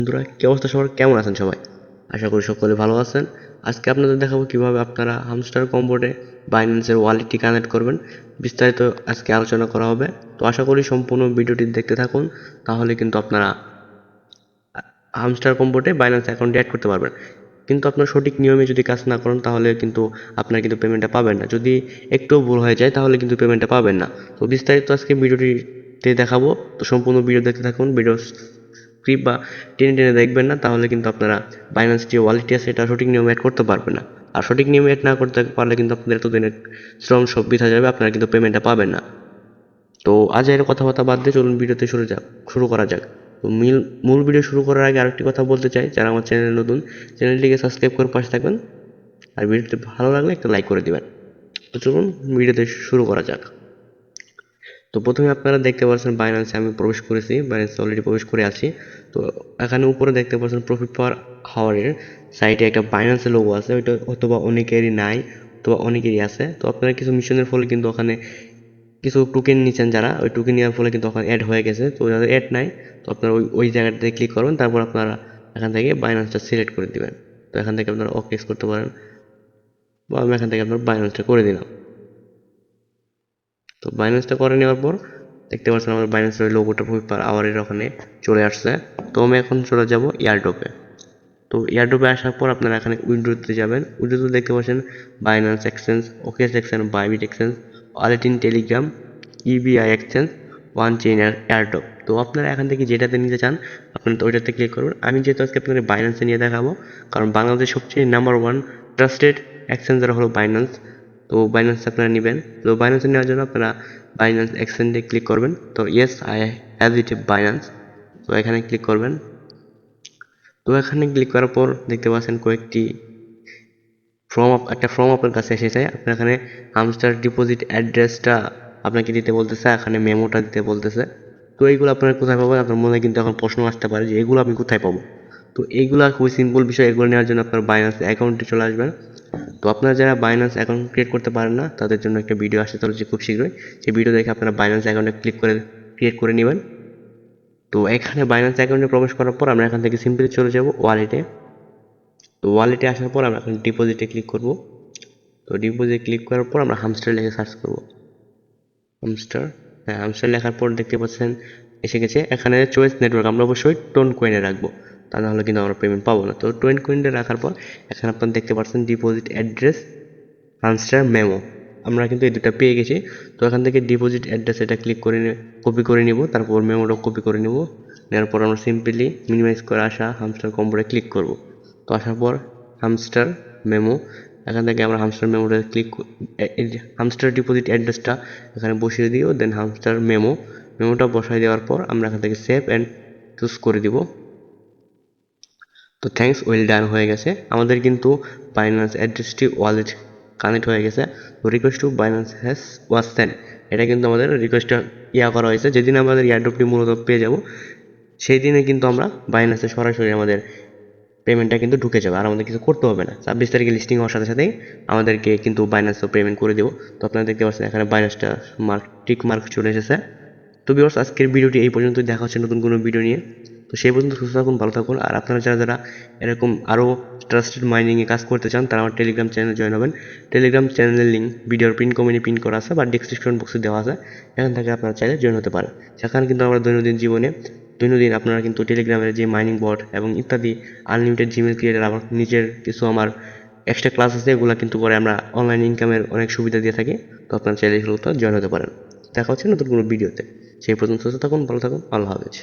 বন্ধুরা, কি অবস্থা সবার? কেমন আছেন সবাই? আশা করি সকলে ভালো আছেন। আজকে আপনাদের দেখাবো কিভাবে আপনারা হামস্টার কম্বোতে বাইন্যান্সের ওয়ালেটটি কানেক্ট করবেন। বিস্তারিত আজকে আলোচনা করা হবে। তো আশা করি সম্পূর্ণ ভিডিওটি দেখতে থাকুন, তাহলে কিন্তু আপনারা হামস্টার কম্বোতে বাইন্যান্স অ্যাকাউন্ট অ্যাড করতে পারবেন। কিন্তু আপনার সঠিক নিয়মে যদি কাজ না করেন, তাহলে কিন্তু আপনার কিন্তু পেমেন্টটা পাবেন না। যদি একটু ভুল হয়ে যায়, তাহলে কিন্তু পেমেন্টটা পাবেন না। তো বিস্তারিত আজকে ভিডিওটিতে দেখাবো। তো সম্পূর্ণ ভিডিও দেখতে থাকুন। ভিডিও স্ক্রিপ বা টেনে টেনে দেখবেন না, তাহলে কিন্তু আপনারা বাইন্যান্স যে ওয়ালেটটি আছে এটা সঠিক নিয়মে অ্যাড করতে পারবেন না। আর সঠিক নিয়মে অ্যাড না করতে পারলে কিন্তু আপনাদের এতদিনের শ্রম সব বৃথা যাবে, আপনারা কিন্তু পেমেন্টটা পাবেন না। তো আজ এর কথাবার্তা বাদ দিয়ে চলুন ভিডিওতে শুরু করা যাক। তো মূল ভিডিও শুরু করার আগে আরেকটি কথা বলতে চাই, যারা আমার চ্যানেলে নতুন, চ্যানেলটিকে সাবস্ক্রাইব করে পাশে থাকবেন, আর ভিডিওটি ভালো লাগলে একটা লাইক করে দিবেন। তো চলুন ভিডিওতে শুরু করা যাক। তো প্রথমে আপনারা দেখতে পাচ্ছেন বাইন্যান্সে আমি প্রবেশ করেছি, বাইন্যান্সে অলরেডি প্রবেশ করে আছি। তো এখানে উপরে দেখতে পাচ্ছেন প্রফিট পার হাওয়ারের সাইটে একটা বাইন্যান্সের লোগো আছে, ওইটা অথবা অনেকেরই নাই অথবা অনেকেরই আছে। তো আপনারা কিছু মিশনের ফলে কিন্তু ওখানে কিছু টোকেন নিচ্ছেন, যারা ওই টোকেন নেওয়ার ফলে কিন্তু ওখানে অ্যাড হয়ে গেছে। তো যাদের অ্যাড নাই, তো আপনারা ওই জায়গাটাতে ক্লিক করবেন, তারপর আপনারা এখান থেকে বাইন্যান্সটা সিলেক্ট করে দিবেন। তো এখান থেকে আপনারা ওকে করতে পারেন, বা আমি এখান থেকে আপনার বাইন্যান্সটা করে দিলাম। তো বাইন্যান্সটা করে নেওয়ার পর দেখতে পাচ্ছেন আমার বাইন্যান্সের ওই লোগোটা প্রফিট পার আওয়ারের ওখানে চলে আসছে। তো আমি এখন চলে যাব এয়ারড্রপে। তো এয়ারড্রপে আসার পর আপনারা এখানে উইন্ডোতে যাবেন। উইন্ডোতে দেখতে পাচ্ছেন Binance exchange, OKX exchange, Bybit exchange, wallet in Telegram, EBI exchange, one chain airdrop. তো আপনারা এখান থেকে যেটাতে নিতে চান আপনারা তো ওইটাতে ক্লিক করবেন। আমি যেহেতু আজকে আপনাদের বাইন্যান্সে নিয়ে দেখাবো, কারণ বাংলাদেশের সবচেয়ে নাম্বার ওয়ান ট্রাস্টেড এক্সচেঞ্জার হলো বাইন্যান্স। তো বাইন্যান্স আপনারা নেবেন। তো বাইন্যান্সে নেওয়ার জন্য আপনারা বাইন্যান্স এক্সচেঞ্জে ক্লিক করবেন। তো yes, I have it Binance. তো এখানে ক্লিক করবেন। তো এখানে ক্লিক করার পর দেখতে পাচ্ছেন কয়েকটি একটা ফর্ম আপনার কাছে এসেছে। আপনার এখানে হামস্টার ডিপোজিট অ্যাড্রেসটা আপনাকে দিতে বলতেছে, এখানে মেমোটা দিতে বলতেছে। তো এইগুলো আপনারা কোথায় পাবেন? আপনার মনে কিন্তু এখন প্রশ্ন আসতে পারে যে এগুলো আমি কোথায় পাবো। তো এইগুলো খুবই সিম্পল বিষয়। এগুলো নেওয়ার জন্য আপনার বাইন্যান্স অ্যাকাউন্টে চলে আসবেন। তো আপনারা যারা বাইন্যান্স অ্যাকাউন্ট ক্রিয়েট করতে পারেন না, তাদের জন্য একটা ভিডিও আসতে চলেছে খুব শীঘ্রই। সেই ভিডিও দেখে আপনারা বাইন্যান্স অ্যাকাউন্টে ক্রিয়েট করে নেবেন। তো এখানে বাইন্যান্স অ্যাকাউন্টে প্রবেশ করার পর আমরা এখান থেকে সিম্পলি চলে যাব ওয়ালেটে। তো ওয়ালেটে আসার পর আমরা এখন ডিপোজিটে ক্লিক করব। তো ডিপোজিটে ক্লিক করার পর আমরা হামস্টার লিখে সার্চ করব। হামস্টার, হ্যাঁ, হামস্টার লেখার পর দেখতে পাচ্ছেন এসে গেছে। এখানে চয়েস নেটওয়ার্ক আমরা অবশ্যই টোন কয়েনে রাখবো, তা নাহলে কিন্তু আমরা পেমেন্ট পাবো না। তো টোন কয়েনে রাখার পর এখানে আপনারা দেখতে পাচ্ছেন ডিপোজিট অ্যাড্রেস, হামস্টার মেমো, আমরা কিন্তু এই দুটো পেয়ে গেছি। তো এখান থেকে ডিপোজিট অ্যাড্রেস এটা ক্লিক করে কপি করে নিব, তারপর মেমোটাও কপি করে নিব। নেওয়ার পর আমরা সিম্পলি মিনিমাইজ করে আসা হামস্টার কম্বোতে ক্লিক করব। তো আসার পর হামস্টার মেমো, এখান থেকে আমরা হামস্টার মেমোটা হামস্টার ডিপোজিট অ্যাড্রেসটা এখানে বসিয়ে দিও, দেন হামস্টার মেমোটা বসাই দেওয়ার পর আমরা এখান থেকে সেভ অ্যান্ড চুজ করে দিব। তো থ্যাঙ্কস, ওয়েল ডান হয়ে গেছে। আমাদের কিন্তু বাইন্যান্স অ্যাড্রেসটি ওয়ালেট কানেক্ট হয়ে গেছে। তো request to Binance has was send, এটা কিন্তু আমাদের রিকোয়েস্টটা করা হয়েছে। যেদিন আমাদের এয়ারড্রপটি মূলত পেয়ে যাব, সেই দিনে কিন্তু আমরা বাইন্যান্সে সরাসরি আমাদের পেমেন্টটা কিন্তু ঢুকে যাবে, আর আমাদের কিছু করতে হবে না। 26 তারিখে লিস্টিং হওয়ার সাথে সাথেই আমাদেরকে কিন্তু বাইন্যান্সও পেমেন্ট করে দেবো। তো আপনারা দেখতে পাচ্ছেন এখানে বাইন্যান্সটা টিক মার্ক চলে এসেছে। তো ভিউয়ার্স, আজকের ভিডিওটি এই পর্যন্ত। দেখা হচ্ছে নতুন কোনো ভিডিও নিয়ে। তো সেই পর্যন্ত সুস্থ থাকুন, ভালো থাকুন। আর আপনারা যারা এরকম আরও ট্রাস্টেড মাইনিংয়ে কাজ করতে চান, তারা আমার টেলিগ্রাম চ্যানেলে জয়েন হবেন। টেলিগ্রাম চ্যানেলের লিঙ্ক ভিডিওর পিন করা আছে বা ডিসক্রিপশন বক্সে দেওয়া আছে, এখান থেকে আপনারা চাইলে জয়েন হতে পারেন। সেখানে কিন্তু আমরা দৈনন্দিন আপনারা কিন্তু টেলিগ্রামের যে মাইনিং বট এবং ইত্যাদি আনলিমিটেড জিমেল ক্রিয়েটার, আমার নিজের কিছু আমার এক্সট্রা ক্লাস আছে, এগুলো কিন্তু পরে আমরা অনলাইন ইনকামের অনেক সুবিধা দিয়ে থাকি। তো আপনারা চাইলে এগুলোতে জয়েন হতে পারেন। দেখা হচ্ছে নতুন কোনো ভিডিওতে। সেই পর্যন্ত সুস্থ থাকুন, ভালো থাকুন, আল্লাহ হাফেজ।